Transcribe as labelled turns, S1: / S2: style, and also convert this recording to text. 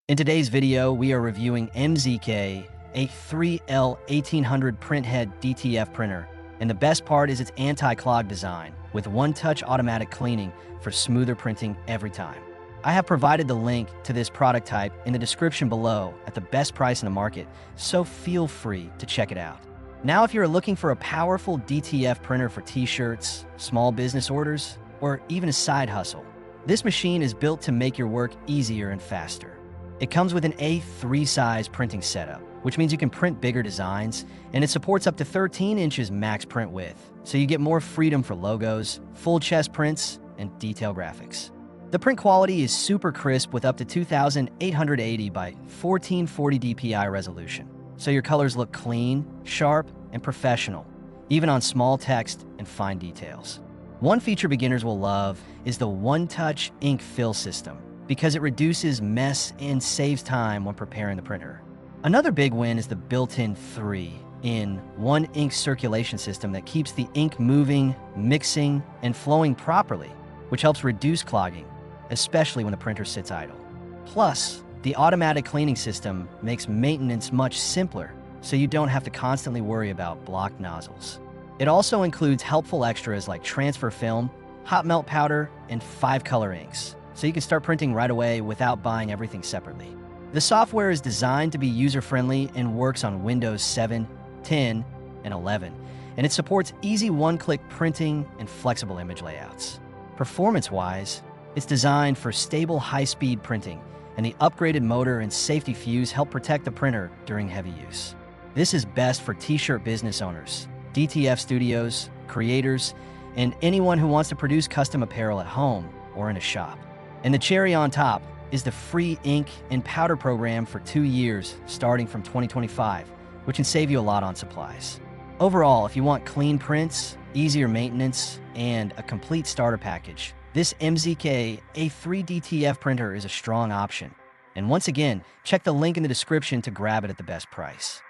S1: In today's video, we are reviewing MZK, a 3L1800 Printhead DTF printer. And the best part is its anti-clog design, with one-touch automatic cleaning for smoother printing every time. I have provided the link to this product type in the description below at the best price in the market, so feel free to check it out. Now, if you're looking for a powerful DTF printer for t-shirts, small business orders, or even a side hustle, this machine is built to make your work easier and faster. It comes with an A3 size printing setup, which means you can print bigger designs, and it supports up to 13 inches max print width, so you get more freedom for logos, full chest prints, and detail graphics. The print quality is super crisp with up to 2880 by 1440 dpi resolution, so your colors look clean, sharp, and professional, even on small text and fine details. One feature beginners will love is the one-touch ink fill system, because it reduces mess and saves time when preparing the printer. Another big win is the built-in 3-in-1 ink circulation system that keeps the ink moving, mixing, and flowing properly, which helps reduce clogging, especially when the printer sits idle. Plus, the automatic cleaning system makes maintenance much simpler, so you don't have to constantly worry about blocked nozzles. It also includes helpful extras like transfer film, hot melt powder, and 5-color inks, so you can start printing right away without buying everything separately. The software is designed to be user-friendly and works on Windows 7, 10, and 11, and it supports easy one-click printing and flexible image layouts. Performance-wise, it's designed for stable high-speed printing, and the upgraded motor and safety fuse help protect the printer during heavy use. This is best for t-shirt business owners, DTF studios, creators, and anyone who wants to produce custom apparel at home or in a shop. And the cherry on top is the free ink and powder program for 2 years starting from 2025, which can save you a lot on supplies. Overall, if you want clean prints, easier maintenance, and a complete starter package, this MZK A3 DTF printer is a strong option. And once again, check the link in the description to grab it at the best price.